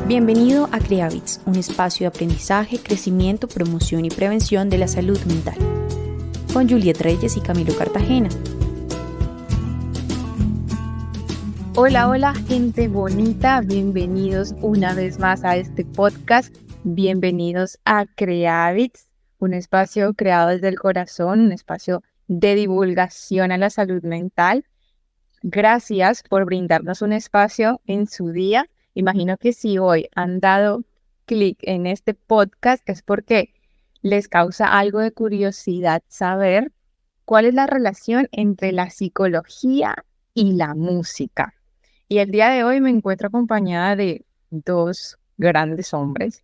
Bienvenido a Creavits, un espacio de aprendizaje, crecimiento, promoción y prevención de la salud mental, con Juliet Reyes y Camilo Cartagena. Hola, hola, gente bonita, bienvenidos una vez más a este podcast, bienvenidos a Creavits, un espacio creado desde el corazón, un espacio de divulgación a la salud mental. Gracias por brindarnos un espacio en su día. Imagino que si hoy han dado clic en este podcast es porque les causa algo de curiosidad saber cuál es la relación entre la psicología y la música. Y el día de hoy me encuentro acompañada de dos grandes hombres.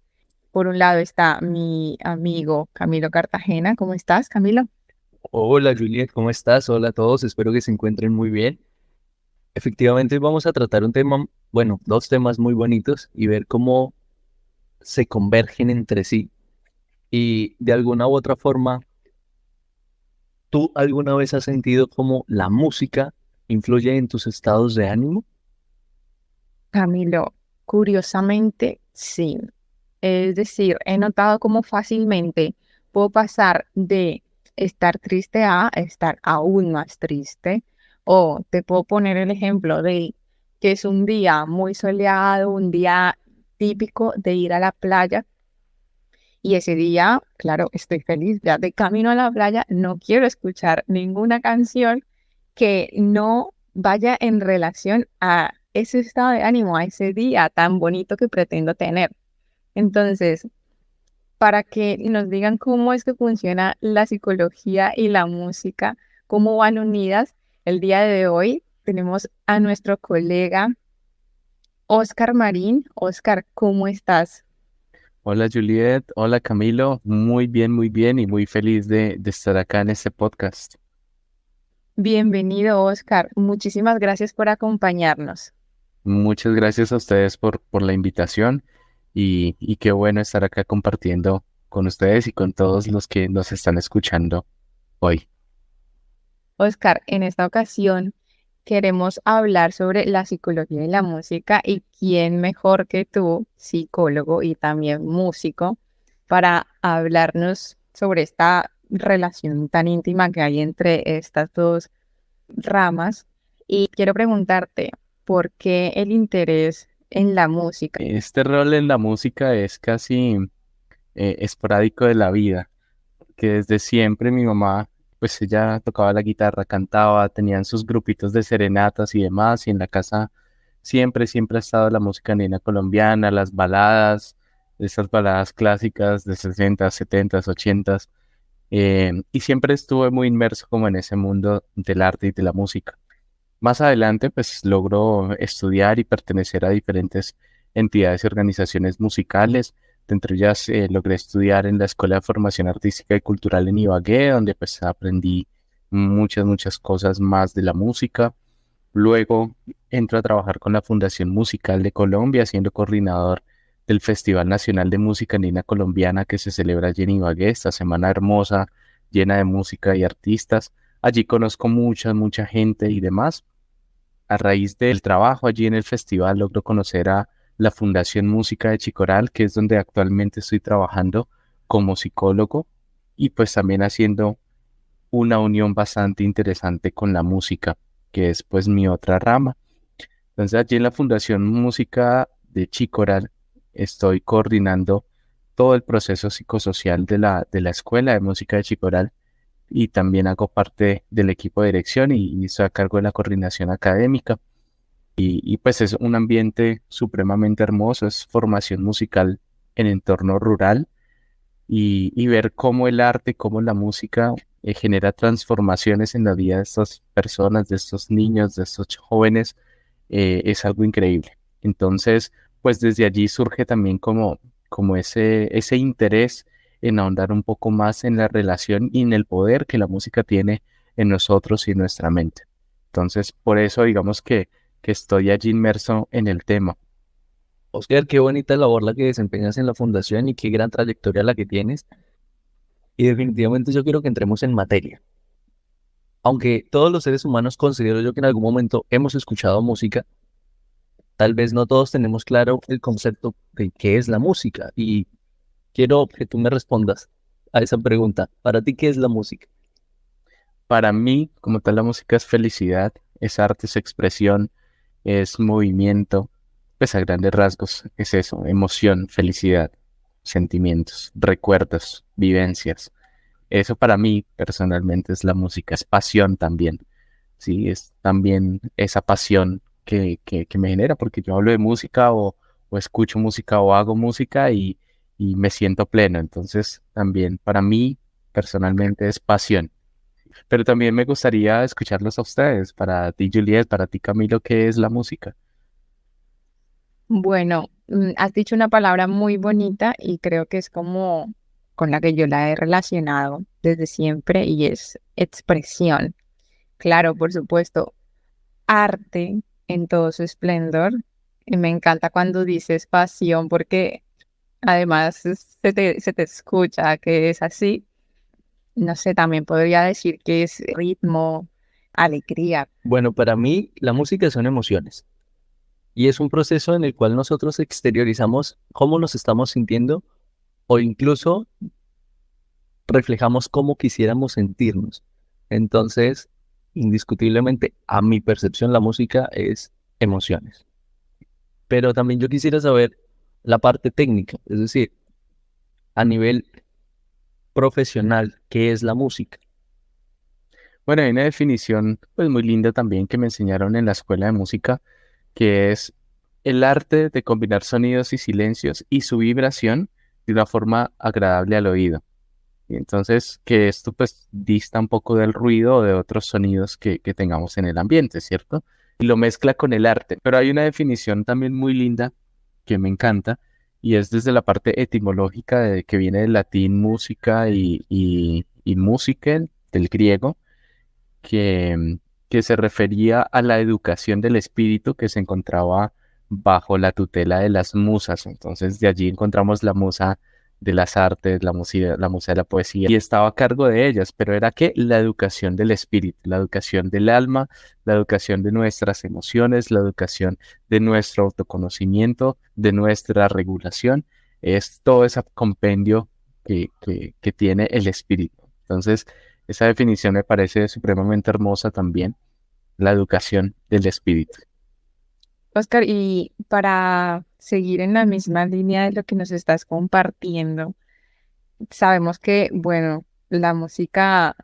Por un lado está mi amigo Camilo Cartagena. ¿Cómo estás, Camilo? Hola Juliet, ¿cómo estás? Hola a todos, espero que se encuentren muy bien. Efectivamente, hoy vamos a tratar un tema, bueno, dos temas muy bonitos y ver cómo se convergen entre sí. Y de alguna u otra forma, ¿tú alguna vez has sentido cómo la música influye en tus estados de ánimo? Camilo, curiosamente, sí. Es decir, he notado cómo fácilmente puedo pasar de estar triste a estar aún más triste. O te puedo poner el ejemplo de que es un día muy soleado, un día típico de ir a la playa. Y ese día, claro, estoy feliz ya de camino a la playa. No quiero escuchar ninguna canción que no vaya en relación a ese estado de ánimo, a ese día tan bonito que pretendo tener. Entonces, para que nos digan cómo es que funciona la psicología y la música, cómo van unidas, el día de hoy tenemos a nuestro colega Oscar Marín. Oscar, ¿cómo estás? Hola Juliet, hola Camilo, muy bien y muy feliz de estar acá en este podcast. Bienvenido, Oscar. Muchísimas gracias por acompañarnos. Muchas gracias a ustedes por la invitación y qué bueno estar acá compartiendo con ustedes y con todos los que nos están escuchando hoy. Oscar, en esta ocasión queremos hablar sobre la psicología y la música y quién mejor que tú, psicólogo y también músico, para hablarnos sobre esta relación tan íntima que hay entre estas dos ramas. Y quiero preguntarte, ¿por qué el interés en la música? Este rol en la música es casi esporádico de la vida, que desde siempre mi mamá, pues ella tocaba la guitarra, cantaba, tenían sus grupitos de serenatas y demás, y en la casa siempre ha estado la música andina colombiana, las baladas, esas baladas clásicas de 60, 70, 80, y siempre estuve muy inmerso como en ese mundo del arte y de la música. Más adelante, pues logró estudiar y pertenecer a diferentes entidades y organizaciones musicales. Entre ellas, logré estudiar en la Escuela de Formación Artística y Cultural en Ibagué, donde pues aprendí muchas cosas más de la música. Luego entro a trabajar con la Fundación Musical de Colombia, siendo coordinador del Festival Nacional de Música Andina Colombiana que se celebra allí en Ibagué, esta semana hermosa, llena de música y artistas. Allí conozco mucha gente y demás. A raíz del trabajo allí en el festival logro conocer a la Fundación Música de Chicoral, que es donde actualmente estoy trabajando como psicólogo y pues también haciendo una unión bastante interesante con la música, que es pues mi otra rama. Entonces allí en la Fundación Música de Chicoral estoy coordinando todo el proceso psicosocial de la Escuela de Música de Chicoral y también hago parte del equipo de dirección y estoy a cargo de la coordinación académica. Y pues es un ambiente supremamente hermoso, es formación musical en entorno rural y ver cómo el arte, cómo la música genera transformaciones en la vida de estas personas, de estos niños, de estos jóvenes, es algo increíble. Entonces, pues desde allí surge también como ese interés en ahondar un poco más en la relación y en el poder que la música tiene en nosotros y en nuestra mente. Entonces, por eso digamos que estoy allí inmerso en el tema. Oscar, qué bonita labor la que desempeñas en la fundación y qué gran trayectoria la que tienes. Y definitivamente yo quiero que entremos en materia. Aunque todos los seres humanos considero yo que en algún momento hemos escuchado música, tal vez no todos tenemos claro el concepto de qué es la música. Y quiero que tú me respondas a esa pregunta. Para ti, ¿qué es la música? Para mí, como tal, la música es felicidad, es arte, es expresión, es movimiento, pues a grandes rasgos es eso, emoción, felicidad, sentimientos, recuerdos, vivencias. Eso para mí personalmente es la música, es pasión también, ¿sí? Es también esa pasión que me genera, porque yo hablo de música o escucho música o hago música y me siento pleno. Entonces también para mí personalmente es pasión. Pero también me gustaría escucharlos a ustedes, para ti Juliet, para ti Camilo, ¿qué es la música? Bueno, has dicho una palabra muy bonita y creo que es como con la que yo la he relacionado desde siempre y es expresión. Claro, por supuesto, arte en todo su esplendor. Y me encanta cuando dices pasión porque además se te escucha que es así. No sé, también podría decir que es ritmo, alegría. Bueno, para mí la música son emociones y es un proceso en el cual nosotros exteriorizamos cómo nos estamos sintiendo o incluso reflejamos cómo quisiéramos sentirnos. Entonces, indiscutiblemente, a mi percepción, la música es emociones. Pero también yo quisiera saber la parte técnica, es decir, a nivel profesional, ¿qué es la música? Bueno, hay una definición pues muy linda también que me enseñaron en la escuela de música, que es el arte de combinar sonidos y silencios y su vibración de una forma agradable al oído. Y entonces, que esto pues dista un poco del ruido o de otros sonidos que tengamos en el ambiente, ¿cierto? Y lo mezcla con el arte. Pero hay una definición también muy linda que me encanta y es desde la parte etimológica de que viene del latín música y musiken, del griego, que se refería a la educación del espíritu que se encontraba bajo la tutela de las musas. Entonces, de allí encontramos la musa de las artes, la musa de la poesía, y estaba a cargo de ellas, pero era que la educación del espíritu, la educación del alma, la educación de nuestras emociones, la educación de nuestro autoconocimiento, de nuestra regulación, es todo ese compendio que tiene el espíritu. Entonces, esa definición me parece supremamente hermosa también, la educación del espíritu. Oscar, y para seguir en la misma línea de lo que nos estás compartiendo, sabemos que, bueno, la música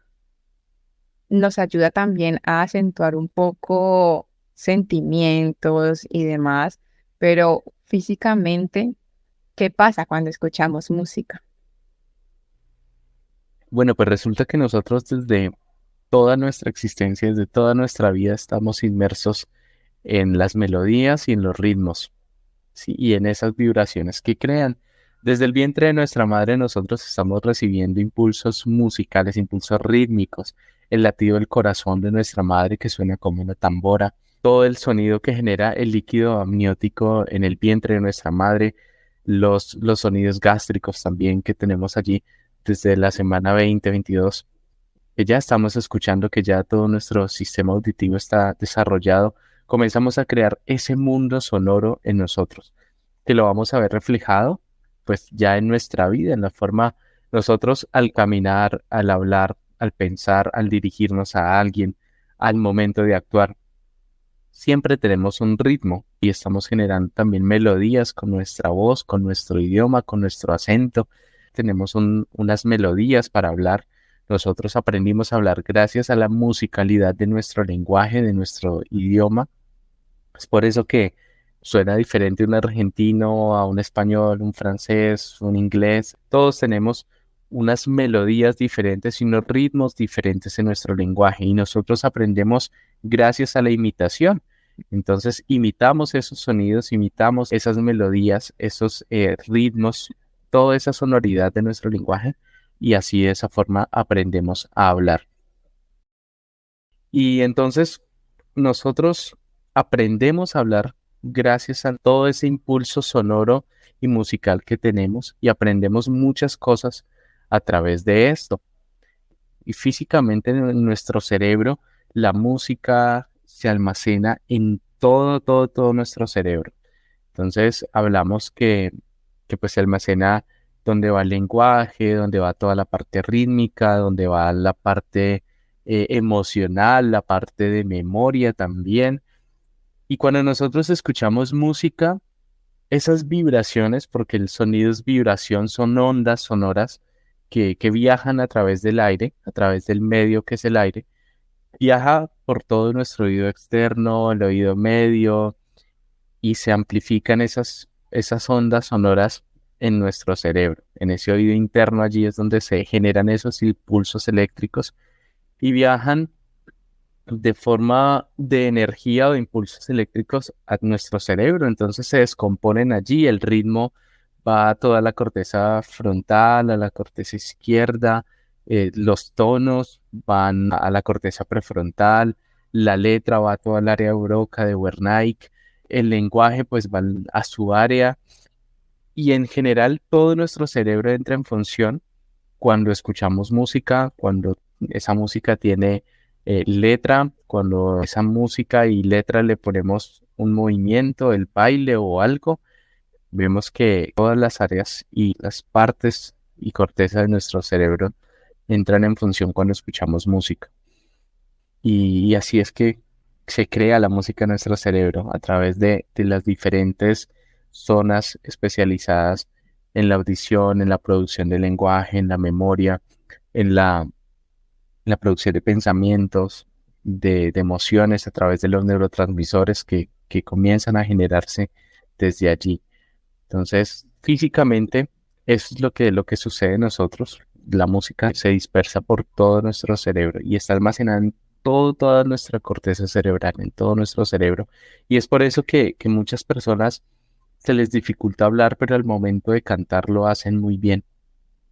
nos ayuda también a acentuar un poco sentimientos y demás, pero físicamente, ¿qué pasa cuando escuchamos música? Bueno, pues resulta que nosotros desde toda nuestra existencia, desde toda nuestra vida, estamos inmersos en las melodías y en los ritmos, ¿sí? Y en esas vibraciones que crean. Desde el vientre de nuestra madre nosotros estamos recibiendo impulsos musicales, impulsos rítmicos, el latido del corazón de nuestra madre que suena como una tambora, todo el sonido que genera el líquido amniótico en el vientre de nuestra madre, los sonidos gástricos también que tenemos allí desde la semana 20-22, que ya estamos escuchando que ya todo nuestro sistema auditivo está desarrollado, comenzamos a crear ese mundo sonoro en nosotros, que lo vamos a ver reflejado pues ya en nuestra vida, en la forma nosotros al caminar, al hablar, al pensar, al dirigirnos a alguien, al momento de actuar. Siempre tenemos un ritmo y estamos generando también melodías con nuestra voz, con nuestro idioma, con nuestro acento. Tenemos unas melodías para hablar. Nosotros aprendimos a hablar gracias a la musicalidad de nuestro lenguaje, de nuestro idioma. Es por eso que suena diferente un argentino a un español, un francés, un inglés. Todos tenemos unas melodías diferentes y unos ritmos diferentes en nuestro lenguaje y nosotros aprendemos gracias a la imitación. Entonces imitamos esos sonidos, imitamos esas melodías, esos ritmos, toda esa sonoridad de nuestro lenguaje y así de esa forma aprendemos a hablar. Y entonces nosotros aprendemos a hablar gracias a todo ese impulso sonoro y musical que tenemos y aprendemos muchas cosas a través de esto. Y físicamente en nuestro cerebro la música se almacena en todo nuestro cerebro. Entonces hablamos que pues se almacena donde va el lenguaje, donde va toda la parte rítmica, donde va la parte emocional, la parte de memoria también. Y cuando nosotros escuchamos música, esas vibraciones, porque el sonido es vibración, son ondas sonoras que viajan a través del aire, a través del medio que es el aire, viaja por todo nuestro oído externo, el oído medio, y se amplifican esas ondas sonoras en nuestro cerebro. En ese oído interno allí es donde se generan esos impulsos eléctricos y viajan de forma de energía o de impulsos eléctricos a nuestro cerebro. Entonces se descomponen allí, el ritmo va a toda la corteza frontal, a la corteza izquierda, los tonos van a la corteza prefrontal, la letra va a toda el área de Broca, de Wernicke, el lenguaje pues va a su área y en general todo nuestro cerebro entra en función cuando escuchamos música, cuando esa música tiene letra, cuando esa música y letra le ponemos un movimiento, el baile o algo, vemos que todas las áreas y las partes y corteza de nuestro cerebro entran en función cuando escuchamos música. Y así es que se crea la música en nuestro cerebro a través de las diferentes zonas especializadas en la audición, en la producción del lenguaje, en la memoria, en la producción de pensamientos, de emociones a través de los neurotransmisores que comienzan a generarse desde allí. Entonces, físicamente, eso es lo que sucede en nosotros. La música se dispersa por todo nuestro cerebro y está almacenada en toda nuestra corteza cerebral, en todo nuestro cerebro. Y es por eso que muchas personas se les dificulta hablar, pero al momento de cantar lo hacen muy bien.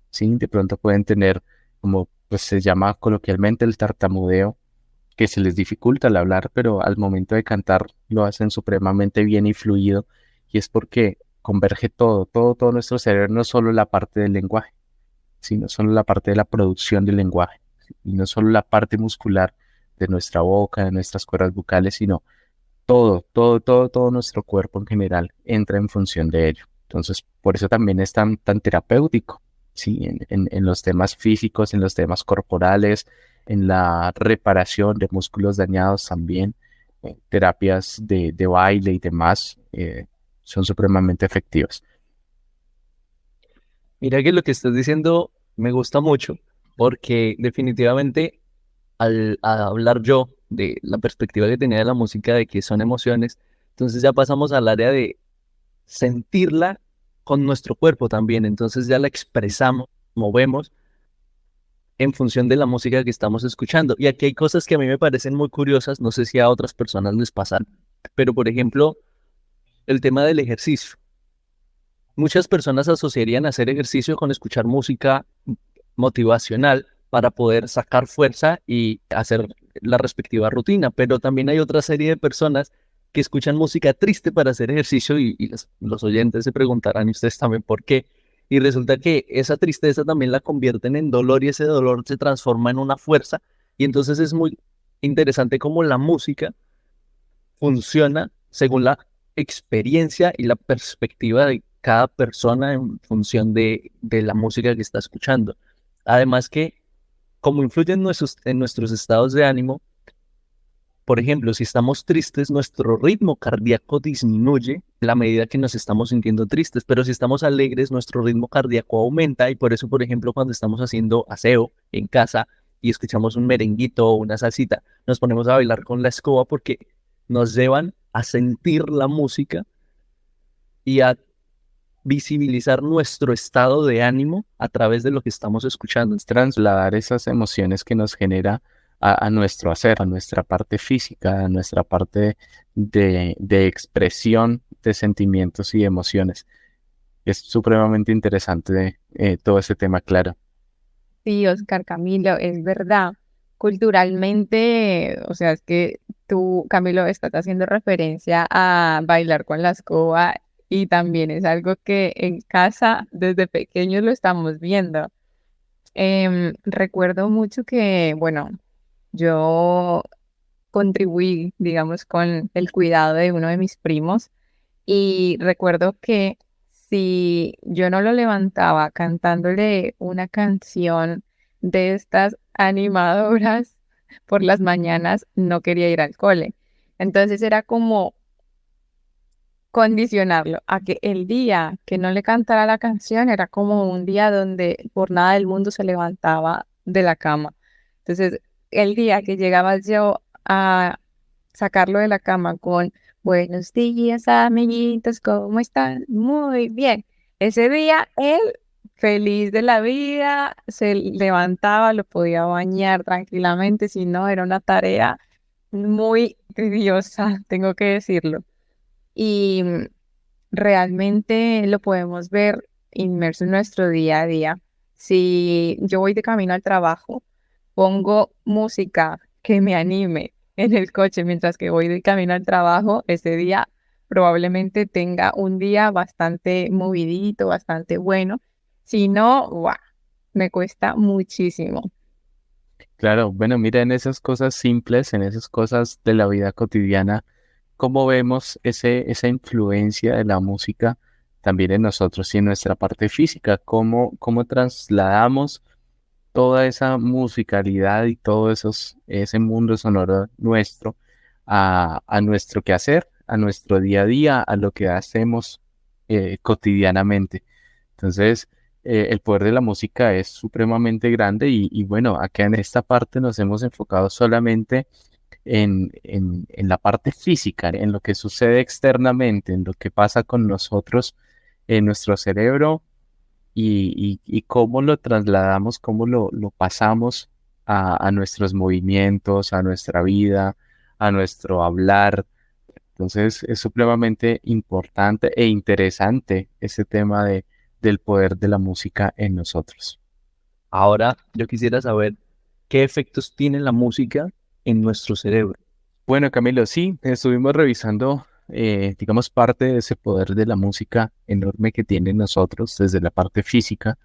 ¿Sí? De pronto pueden tener, como pues se llama coloquialmente, el tartamudeo, que se les dificulta el hablar, pero al momento de cantar lo hacen supremamente bien y fluido. Y es porque converge todo nuestro cerebro, no solo la parte del lenguaje, sino solo la parte de la producción del lenguaje, y no solo la parte muscular de nuestra boca, de nuestras cuerdas vocales, sino todo nuestro cuerpo en general entra en función de ello. Entonces, por eso también es tan terapéutico, ¿sí? En los temas físicos, en los temas corporales, en la reparación de músculos dañados también, terapias de baile y demás, son supremamente efectivas. Mira que lo que estás diciendo me gusta mucho, porque definitivamente al hablar yo de la perspectiva que tenía de la música, de que son emociones, entonces ya pasamos al área de sentirla con nuestro cuerpo también, entonces ya la expresamos, movemos en función de la música que estamos escuchando. Y aquí hay cosas que a mí me parecen muy curiosas, no sé si a otras personas les pasan, pero por ejemplo, el tema del ejercicio. Muchas personas asociarían hacer ejercicio con escuchar música motivacional para poder sacar fuerza y hacer la respectiva rutina, pero también hay otra serie de personas que escuchan música triste para hacer ejercicio y los oyentes se preguntarán, y ustedes también, ¿por qué? Y resulta que esa tristeza también la convierten en dolor y ese dolor se transforma en una fuerza y entonces es muy interesante cómo la música funciona según la experiencia y la perspectiva de cada persona en función de la música que está escuchando. Además que, como influye en nuestros estados de ánimo, por ejemplo, si estamos tristes, nuestro ritmo cardíaco disminuye a la medida que nos estamos sintiendo tristes, pero si estamos alegres, nuestro ritmo cardíaco aumenta y por eso, por ejemplo, cuando estamos haciendo aseo en casa y escuchamos un merenguito o una salsita, nos ponemos a bailar con la escoba porque nos llevan a sentir la música y a visibilizar nuestro estado de ánimo a través de lo que estamos escuchando. Es trasladar esas emociones que nos genera a nuestro hacer, a nuestra parte física, a nuestra parte de expresión de sentimientos y emociones. Es supremamente interesante todo ese tema, claro. Sí, Oscar Camilo, es verdad. Culturalmente, o sea, es que tú, Camilo, estás haciendo referencia a bailar con la escoba y también es algo que en casa desde pequeños lo estamos viendo. Recuerdo mucho que, bueno, yo contribuí, digamos, con el cuidado de uno de mis primos. Y recuerdo que si yo no lo levantaba cantándole una canción de estas animadoras por las mañanas, no quería ir al cole. Entonces era como condicionarlo a que el día que no le cantara la canción era como un día donde por nada del mundo se levantaba de la cama. Entonces, el día que llegaba yo a sacarlo de la cama con buenos días, amiguitos, ¿cómo están? Muy bien. Ese día él, feliz de la vida, se levantaba, lo podía bañar tranquilamente, si no, era una tarea muy tediosa, tengo que decirlo. Y realmente lo podemos ver inmerso en nuestro día a día. Si yo voy de camino al trabajo, pongo música que me anime en el coche mientras que voy de camino al trabajo, ese día probablemente tenga un día bastante movidito, bastante bueno. Si no, ¡guau!, me cuesta muchísimo. Claro, bueno, mira, en esas cosas simples, en esas cosas de la vida cotidiana, cómo vemos esa influencia de la música también en nosotros y en nuestra parte física, cómo trasladamos toda esa musicalidad y todo ese mundo sonoro nuestro a nuestro quehacer, a nuestro día a día, a lo que hacemos cotidianamente. Entonces, el poder de la música es supremamente grande y bueno, acá en esta parte nos hemos enfocado solamente en la parte física, en lo que sucede externamente, en lo que pasa con nosotros, en nuestro cerebro y cómo lo trasladamos, cómo lo pasamos a nuestros movimientos, a nuestra vida, a nuestro hablar. Entonces es supremamente importante e interesante ese tema del poder de la música en nosotros. Ahora yo quisiera saber qué efectos tiene la música en nuestro cerebro. Bueno, Camilo, sí, estuvimos revisando, digamos, parte de ese poder de la música enorme que tiene en nosotros desde la parte física,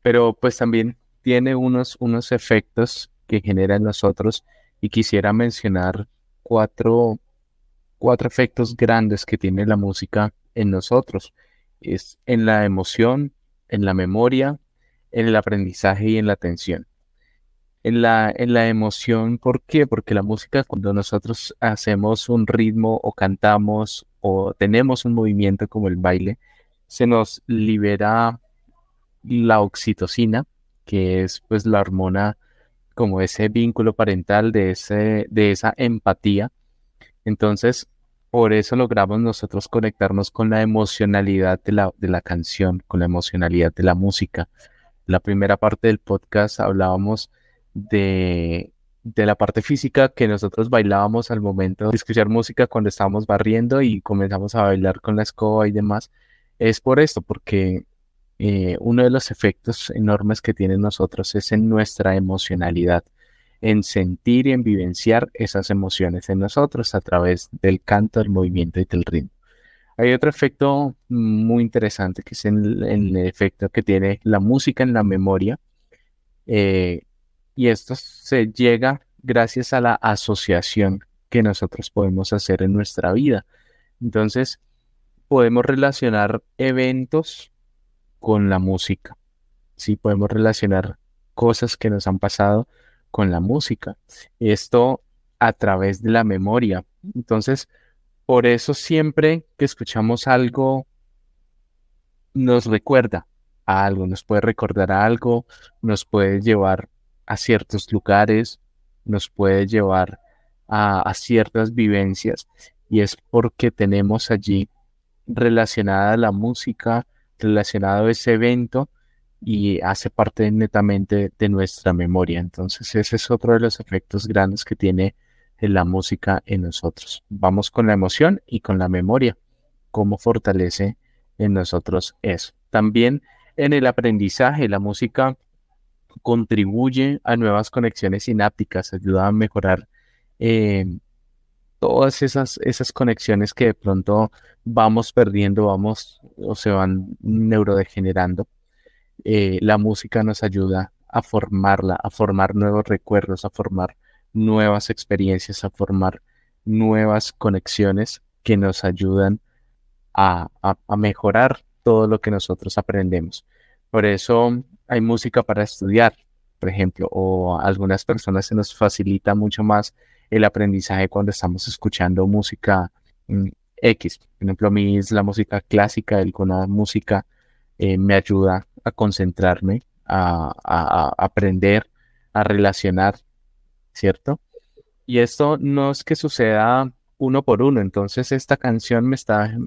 pero pues también tiene unos efectos que genera en nosotros y quisiera mencionar cuatro, cuatro efectos grandes que tiene la música en nosotros. Es en la emoción, en la memoria, en el aprendizaje y en la atención. En la emoción, ¿por qué? Porque la música, cuando nosotros hacemos un ritmo o cantamos o tenemos un movimiento como el baile, se nos libera la oxitocina, que es pues la hormona como ese vínculo parental de esa empatía. Entonces, por eso logramos nosotros conectarnos con la emocionalidad de la canción, con la emocionalidad de la música. La primera parte del podcast hablábamos de la parte física que nosotros bailábamos al momento de escuchar música cuando estábamos barriendo y comenzamos a bailar con la escoba y demás. Es por esto, porque uno de los efectos enormes que tiene en nosotros es en nuestra emocionalidad, en sentir y en vivenciar esas emociones en nosotros a través del canto, del movimiento y del ritmo. Hay otro efecto muy interesante que es el efecto que tiene la música en la memoria, eh, y esto se llega gracias a la asociación que nosotros podemos hacer en nuestra vida. Entonces, podemos relacionar eventos con la música. Sí, podemos relacionar cosas que nos han pasado con la música. Esto a través de la memoria. Entonces, por eso siempre que escuchamos algo, nos recuerda a algo, nos puede recordar a algo, nos puede llevar a ciertos lugares, nos puede llevar a ciertas vivencias. Y es porque tenemos allí relacionada la música, relacionado ese evento y hace parte netamente de nuestra memoria. Entonces ese es otro de los efectos grandes que tiene la música en nosotros. Vamos con la emoción y con la memoria, cómo fortalece en nosotros eso. También en el aprendizaje, la música contribuye a nuevas conexiones sinápticas, ayuda a mejorar eh, todas esas conexiones que de pronto vamos perdiendo, vamos o se van neurodegenerando. La música nos ayuda a formarla, a formar nuevos recuerdos, a formar nuevas experiencias, a formar nuevas conexiones que nos ayudan a mejorar todo lo que nosotros aprendemos. Por eso hay música para estudiar, por ejemplo, o a algunas personas se nos facilita mucho más el aprendizaje cuando estamos escuchando música X. Por ejemplo, a mí es la música clásica, alguna música me ayuda a concentrarme, a aprender, a relacionar, ¿cierto? Y esto no es que suceda uno por uno, entonces esta canción me está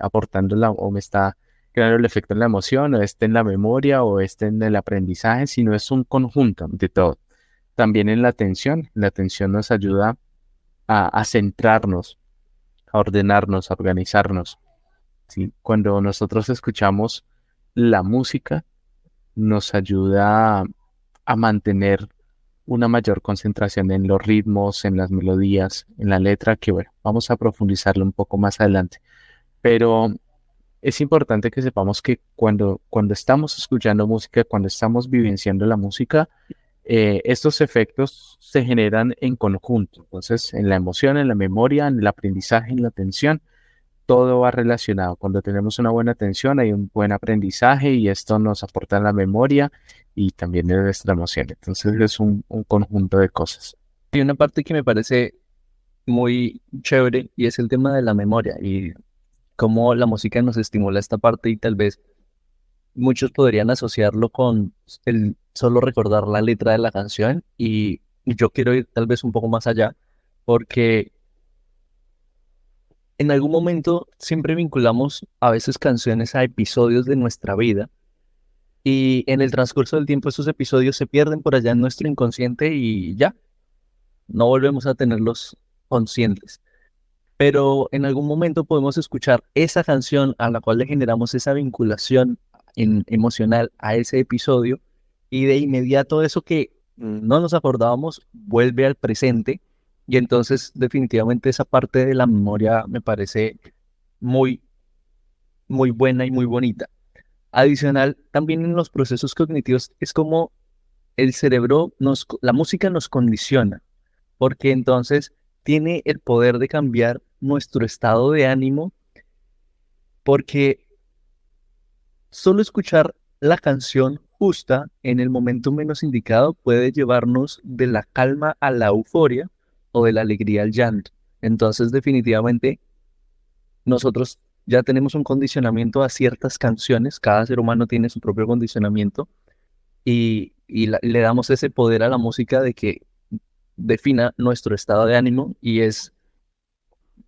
aportando o me está creando el efecto en la emoción, o en la memoria, o en el aprendizaje, sino es un conjunto de todo. También en la atención nos ayuda a centrarnos, a ordenarnos, a organizarnos, ¿sí? Cuando nosotros escuchamos la música, nos ayuda a mantener una mayor concentración en los ritmos, en las melodías, en la letra, que bueno, vamos a profundizarlo un poco más adelante. Pero es importante que sepamos que cuando estamos escuchando música, cuando estamos vivenciando la música, estos efectos se generan en conjunto. Entonces, en la emoción, en la memoria, en el aprendizaje, en la atención, todo va relacionado. Cuando tenemos una buena atención, hay un buen aprendizaje y esto nos aporta en la memoria y también en nuestra emoción. Entonces, es un conjunto de cosas. Hay una parte que me parece muy chévere y es el tema de la memoria y cómo la música nos estimula esta parte, y tal vez muchos podrían asociarlo con el solo recordar la letra de la canción, y yo quiero ir tal vez un poco más allá, porque en algún momento siempre vinculamos a veces canciones a episodios de nuestra vida, y en el transcurso del tiempo esos episodios se pierden por allá en nuestro inconsciente y ya, no volvemos a tenerlos conscientes. Pero en algún momento podemos escuchar esa canción a la cual le generamos esa vinculación emocional a ese episodio, y de inmediato eso que no nos acordábamos vuelve al presente, y entonces definitivamente esa parte de la memoria me parece muy, muy buena y muy bonita. Adicional, también en los procesos cognitivos es como el cerebro, la música nos condiciona, porque entonces tiene el poder de cambiar nuestro estado de ánimo, porque solo escuchar la canción justa en el momento menos indicado puede llevarnos de la calma a la euforia o de la alegría al llanto. Entonces, definitivamente, nosotros ya tenemos un condicionamiento a ciertas canciones, cada ser humano tiene su propio condicionamiento, y le damos ese poder a la música de que defina nuestro estado de ánimo, y es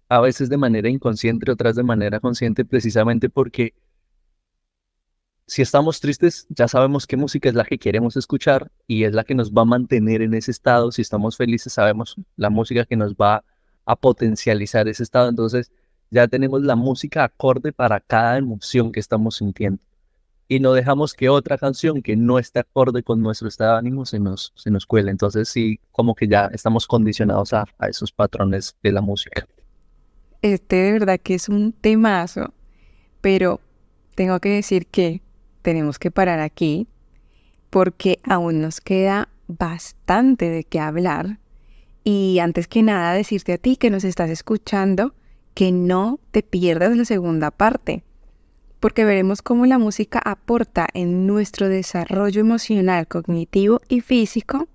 a veces de manera inconsciente, otras de manera consciente, precisamente porque si estamos tristes, ya sabemos qué música es la que queremos escuchar y es la que nos va a mantener en ese estado. Si estamos felices, sabemos la música que nos va a potencializar ese estado. Entonces, ya tenemos la música acorde para cada emoción que estamos sintiendo. Y no dejamos que otra canción que no esté acorde con nuestro estado de ánimo se nos cuele. Entonces, sí, como que ya estamos condicionados a esos patrones de la música. De verdad que es un temazo, pero tengo que decir que tenemos que parar aquí porque aún nos queda bastante de qué hablar. Y antes que nada, decirte a ti que nos estás escuchando que no te pierdas la segunda parte, porque veremos cómo la música aporta en nuestro desarrollo emocional, cognitivo y físico.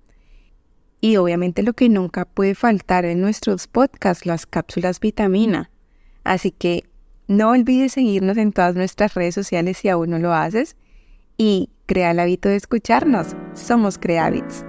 Y obviamente lo que nunca puede faltar en nuestros podcasts, las cápsulas vitamina. Así que no olvides seguirnos en todas nuestras redes sociales si aún no lo haces. Y crea el hábito de escucharnos. Somos Creavits.